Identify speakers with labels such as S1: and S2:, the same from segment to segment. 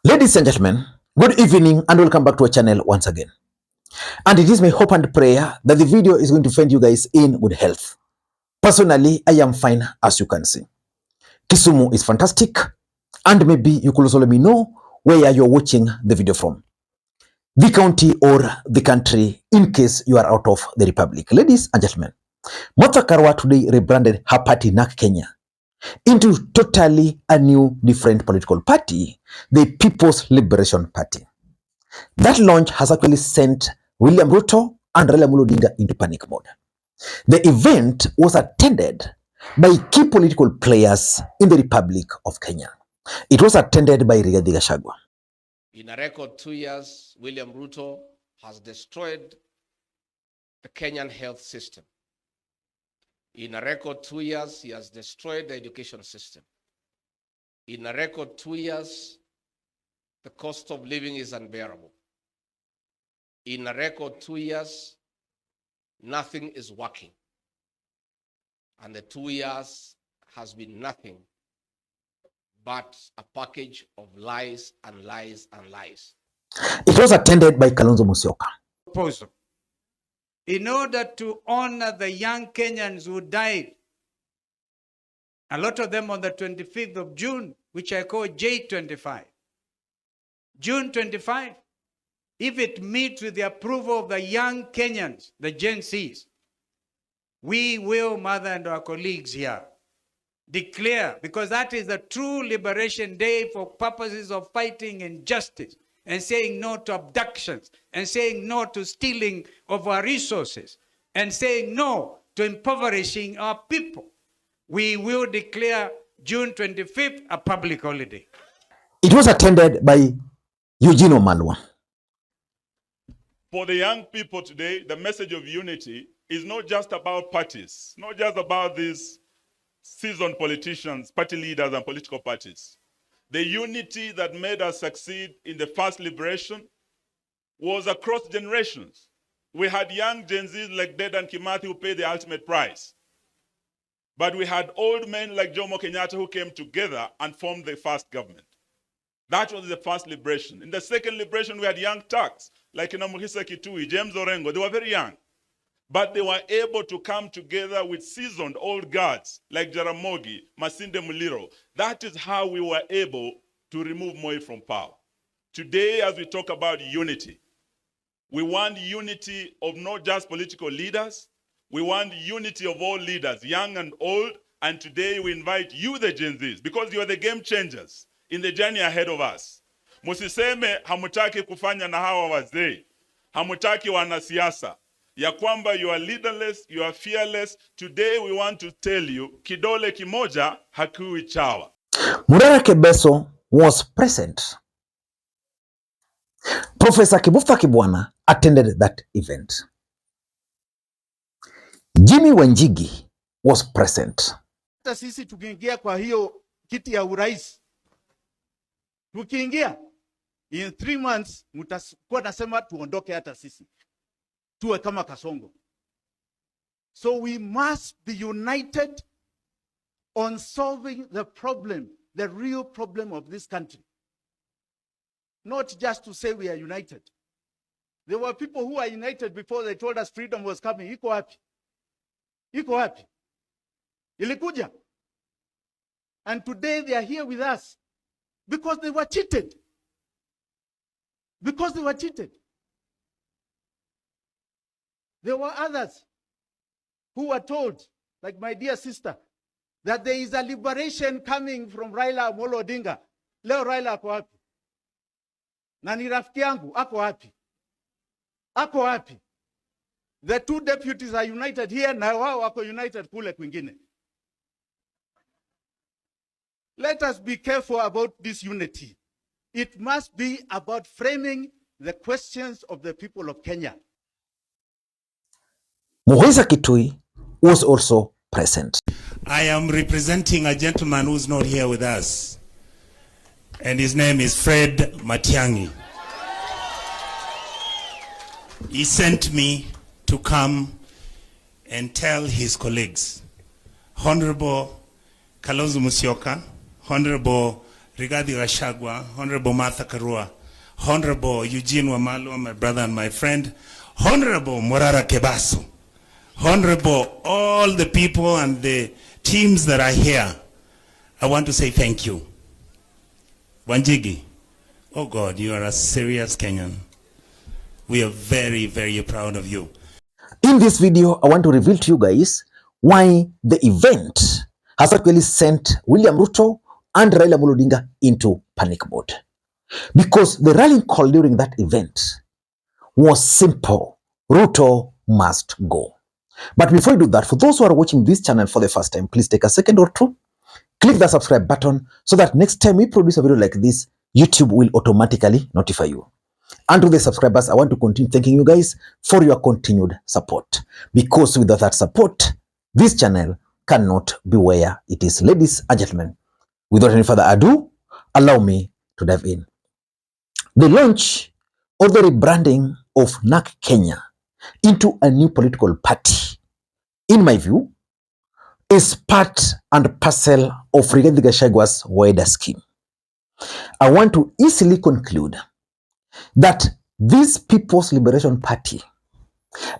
S1: Ladies and gentlemen, good evening and welcome back to our channel once again. And it is my hope and prayer that the video is going to find you guys in good health. Personally, I am fine, as you can see. Kisumu is fantastic, and maybe you could also let me know where you're watching the video from. The county or the country, in case you are out of the republic. Ladies and gentlemen, Karua today rebranded her party NAK Kenya into totally a new, different political party, the People's Liberation Party. That launch has actually sent William Ruto and Raila Odinga into panic mode. The event was attended by key political players in the Republic of Kenya. It was attended by Rigathi Gachagua.
S2: In a record 2 years, William Ruto has destroyed the Kenyan health system. In a record 2 years, he has destroyed the education system. In a record 2 years, the cost of living is unbearable. In a record 2 years, nothing is working. And the 2 years has been nothing but a package of lies and lies and lies.
S1: It was attended by Kalonzo Musyoka.
S3: Proposal. In order to honor the young Kenyans who died, a lot of them on the 25th of June, which I call J25. June 25, if it meets with the approval of the young Kenyans, the Gen Zs, we will, Mother and our colleagues here, declare, because that is the true liberation day for purposes of fighting injustice and saying no to abductions and saying no to stealing of our resources and saying no to impoverishing our people. We will declare June 25th a public holiday.
S1: It was attended by Eugene Omalwa.
S4: For the young people today, the message of unity is not just about parties, not just about these seasoned politicians, party leaders, and political parties. The unity that made us succeed in the first liberation was across generations. We had young Gen Zs like Dedan Kimathi who paid the ultimate price. But we had old men like Jomo Kenyatta who came together and formed the first government. That was the first liberation. In the second liberation, we had young Turks like Muhisa Kitui, James Orengo. They were very young. But they were able to come together with seasoned old guards like Jaramogi, Masinde Muliro. That is how we were able to remove Moi from power. Today, as we talk about unity, we want unity of not just political leaders. We want unity of all leaders, young and old. And today we invite you, the Gen Zs, because you are the game changers in the journey ahead of us. Musiseme hamutaki kufanya na hawa wazee. Hamutaki wanasiasa. Ya kwamba you are leaderless, you are fearless. Today we want to tell you, kidole kimoja hakui chawa.
S1: Murara Kebeso was present. Professor Kibufa Kibwana attended that event. Jimmy Wanjigi was present.
S5: Hata sisi tukiingia kwa hiyo kiti ya urais, tukiingia in 3 months mtakuwa nasema tuondoke hata sisi tuwe kama Kasongo. So we must be united on solving the problem, the real problem of this country. Not just to say we are united. There were people who were united before they told us freedom was coming. Iko wapi? Iko wapi? Ilikuja. And today they are here with us because they were cheated. Because they were cheated. There were others who were told, like my dear sister, that there is a liberation coming from Raila Odinga. Leo Raila ako wapi? Na ni rafiki yangu, ako wapi? Ako wapi? The two deputies are united here, na wao wako united kule kwingine. Let us be careful about this unity. It must be about framing the questions of the people of Kenya.
S1: Muhisa Kitui was also present.
S6: I am representing a gentleman who's not here with us, and his name is Fred Matiang'i. He sent me to come and tell his colleagues, Honorable Kalonzo Musyoka, Honorable Rigathi Gachagua, Honorable Martha Karua, Honorable Eugene Wamalwa, my brother and my friend, Honorable Morara Kebaso, Honorable all the people and the teams that are here, I want to say thank you. Wanjigi, oh God, you are a serious Kenyan. We are very, very proud of you.
S1: In this video, I want to reveal to you guys why the event has actually sent William Ruto and Raila Odinga into panic mode. Because the rallying call during that event was simple. Ruto must go. But before you do that, for those who are watching this channel for the first time, please take a second or two, click the subscribe button so that next time we produce a video like this, YouTube will automatically notify you. And to the subscribers, I want to continue thanking you guys for your continued support. Because without that support, this channel cannot be where it is. Ladies and gentlemen, without any further ado, allow me to dive in. The launch or the rebranding of NAK Kenya into a new political party, in my view, is part and parcel of Rigathi Gachagua's wider scheme. I want to easily conclude that this People's Liberation Party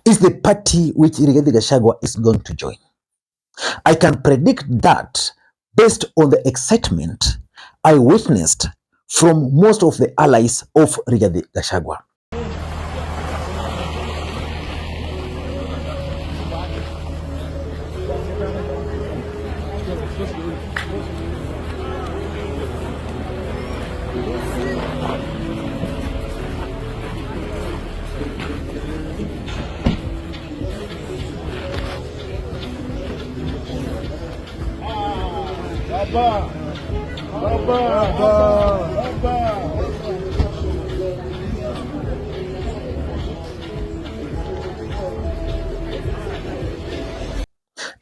S1: is the party which Rigathi Gachagua is going to join. I can predict that based on the excitement I witnessed from most of the allies of Rigathi Gachagua.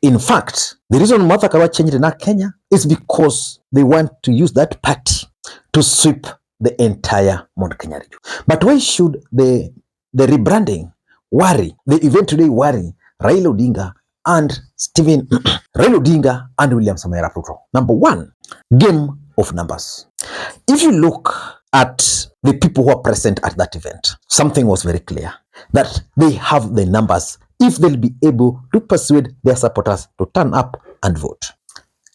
S1: In fact, the reason Martha Karua changed NAK Kenya is because they want to use that party to sweep the entire Mount Kenya region. But why should the rebranding worry, the event today worry Raila Odinga and Raila Odinga and William Ruto? Number one, game of numbers. If you look at the people who are present at that event, something was very clear, that they have the numbers if they'll be able to persuade their supporters to turn up and vote.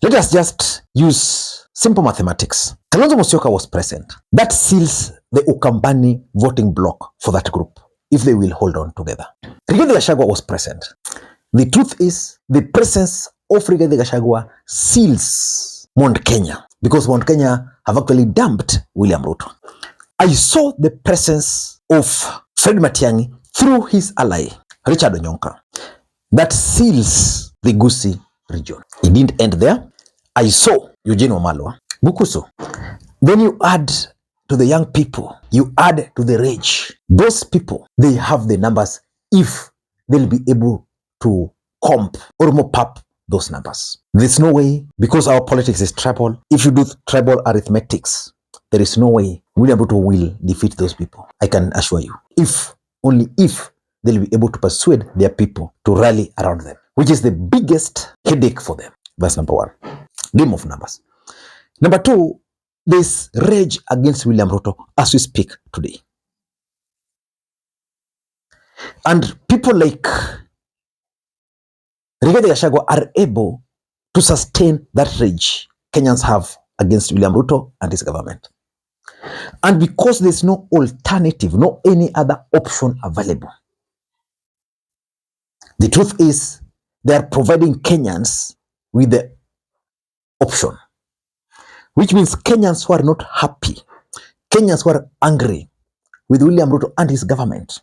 S1: Let us just use simple mathematics. Kalonzo Musyoka was present. That seals the Ukambani voting block for that group, if they will hold on together. Rigathi Gachagua was present. The truth is, the presence of Rigathi Gachagua seals Mount Kenya, because Mount Kenya have actually dumped William Ruto. I saw the presence of Fred Matiang'i through his ally, Richard Onyonka. That seals the Gusii region. It didn't end there. I saw Eugene Wamalwa, Bukusu. Then you add to the young people, you add to the rich. Those people, they have the numbers if they'll be able to comp or mop up those numbers. There's no way, because our politics is tribal. If you do tribal arithmetics, there is no way William Ruto will defeat those people. I can assure you. Only if they'll be able to persuade their people to rally around them, which is the biggest headache for them. That's number one. Game of numbers. Number two, there's rage against William Ruto as we speak today. And people like Rigathi Gachagua are able to sustain that rage Kenyans have against William Ruto and his government. And because there's no alternative, no any other option available, the truth is they are providing Kenyans with the option, which means Kenyans who are not happy, Kenyans who are angry with William Ruto and his government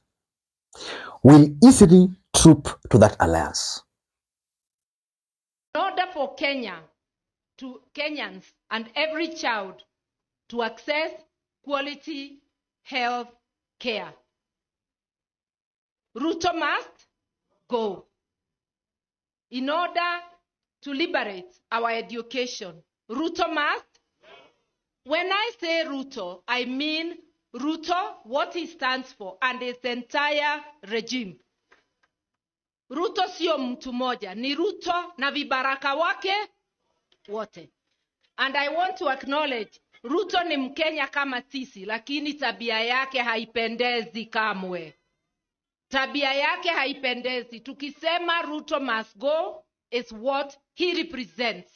S1: will easily troop to that alliance.
S7: In order for Kenyans and every child to access quality health care, Ruto must go. In order to liberate our education, Ruto must. When I say Ruto, I mean Ruto, what he stands for, and his entire regime. Ruto sio mtu moja, ni Ruto na vibaraka wake wote. And I want to acknowledge Ruto ni Mkenya kama sisi, lakini tabia yake haipendezi kamwe. Tabia yake haipendezi. Tukisema Ruto must go is what he represents.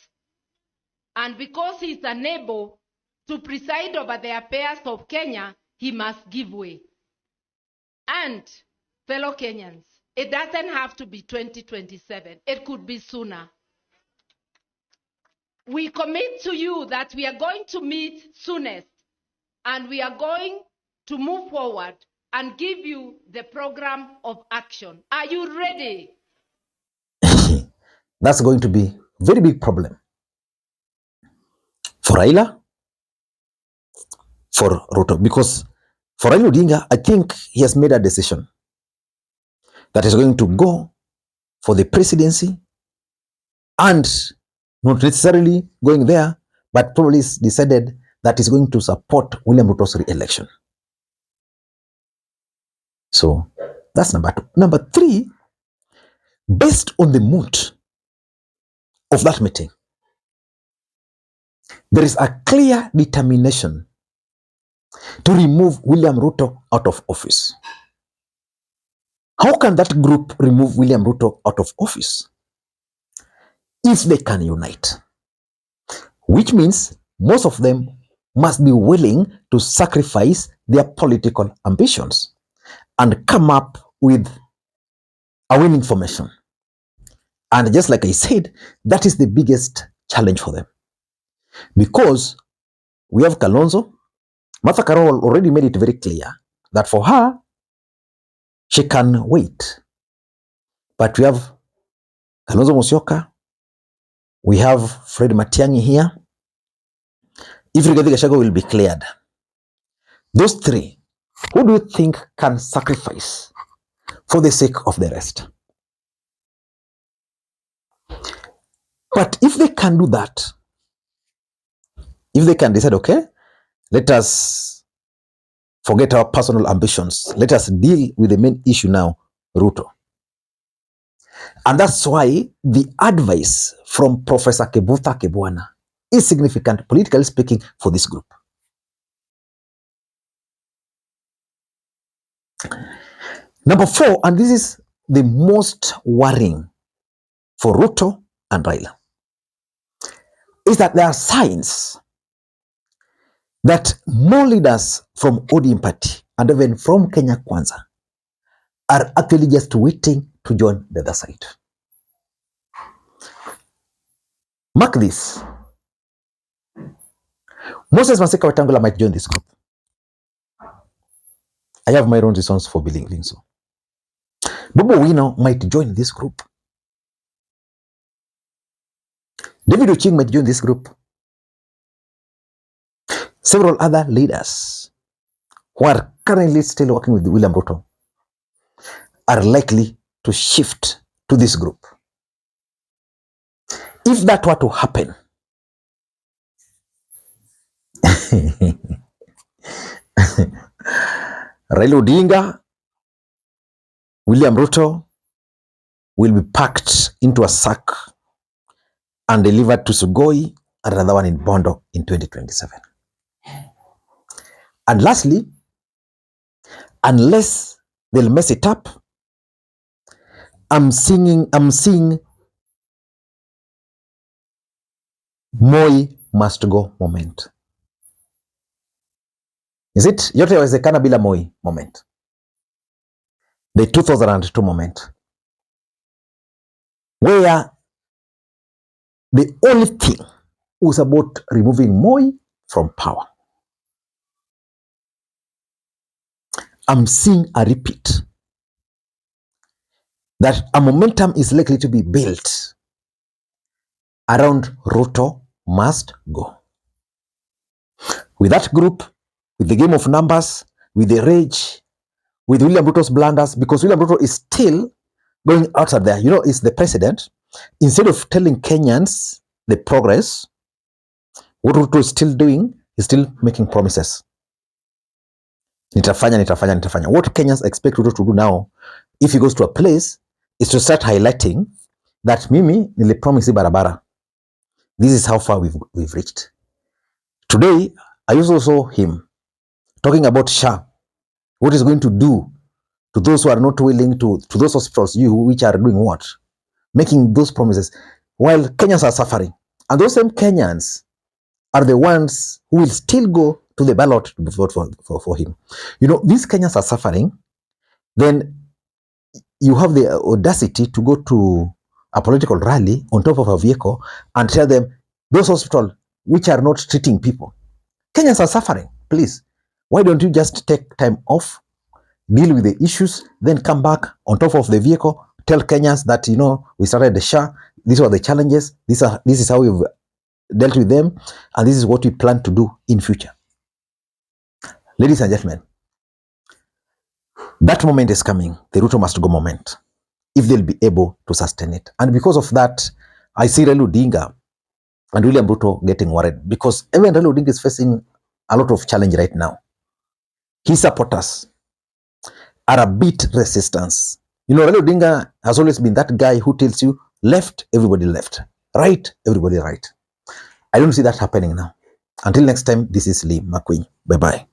S7: And because he is unable to preside over the affairs of Kenya, he must give way. And fellow Kenyans, it doesn't have to be 2027. It could be sooner. We commit to you that we are going to meet soonest, and we are going to move forward and give you the program of action. Are you ready?
S1: That's going to be a very big problem for Raila, for Ruto, because for Raila Odinga, I think he has made a decision that is going to go for the presidency, and not necessarily going there, but probably decided that he's going to support William Ruto's re-election. So that's number two. Number three, based on the mood of that meeting, there is a clear determination to remove William Ruto out of office. How can that group remove William Ruto out of office? If they can unite, which means most of them must be willing to sacrifice their political ambitions and come up with a winning formation. And just like I said, that is the biggest challenge for them. Because we have Kalonzo. Martha Karua already made it very clear that for her, she can wait. But we have Kalonzo Musyoka, we have Fred Matiang'i here. If Rigathi Gachagua will be cleared, those three, who do you think can sacrifice for the sake of the rest? But if they can do that, if they can decide, okay, let us forget our personal ambitions, let us deal with the main issue now, Ruto. And that's why the advice from Professor Kebutha Kebwana is significant, politically speaking, for this group. Number four, and this is the most worrying for Ruto and Raila, is that there are signs that more leaders from ODM party and even from Kenya Kwanza are actually just waiting to join the other side. Mark this. Moses Masika Wetangula might join this group. I have my own reasons for believing so. Bobo Wino might join this group. David Oching might join this group. Several other leaders who are currently still working with William Ruto are likely to shift to this group. If that were to happen, Raila Odinga, William Ruto will be packed into a sack and delivered to Sugoi and another one in Bondo in 2027. And lastly, unless they'll mess it up, I'm seeing Moi must go moment. Is it? Yote yawezekana bila Moi moment. The 2002 moment. Where the only thing was about removing Moi from power. I'm seeing a repeat. That a momentum is likely to be built around Ruto must go. With that group, with the game of numbers, with the rage, with William Ruto's blunders, because William Ruto is still going outside there. You know, it's the president. Instead of telling Kenyans the progress, what Ruto is still doing, is still making promises. Nitafanya. What Kenyans expect Ruto to do now, if he goes to a place, is to start highlighting that mimi nilipromise barabara. This is how far we've reached. Today, I also saw him talking about SHA, what is going to do to those who are not willing to those hospitals, which are doing what? Making those promises while Kenyans are suffering. And those same Kenyans are the ones who will still go to the ballot to vote for him. You know, these Kenyans are suffering. Then you have the audacity to go to a political rally on top of a vehicle and tell them those hospitals which are not treating people. Kenyans are suffering. Please, why don't you just take time off, deal with the issues, then come back on top of the vehicle, tell Kenyans that, you know, we started the SHA, these were the challenges, this is how we've dealt with them, and this is what we plan to do in future. Ladies and gentlemen, that moment is coming, the Ruto must go moment, if they'll be able to sustain it. And because of that, I see Raila Odinga and William Ruto getting worried, because even Raila Odinga is facing a lot of challenge right now. His supporters are a bit resistance. You know, Raila Odinga has always been that guy who tells you left, everybody left, right, everybody right. I don't see that happening now. Until next time, this is Lee Makwiny. Bye-bye.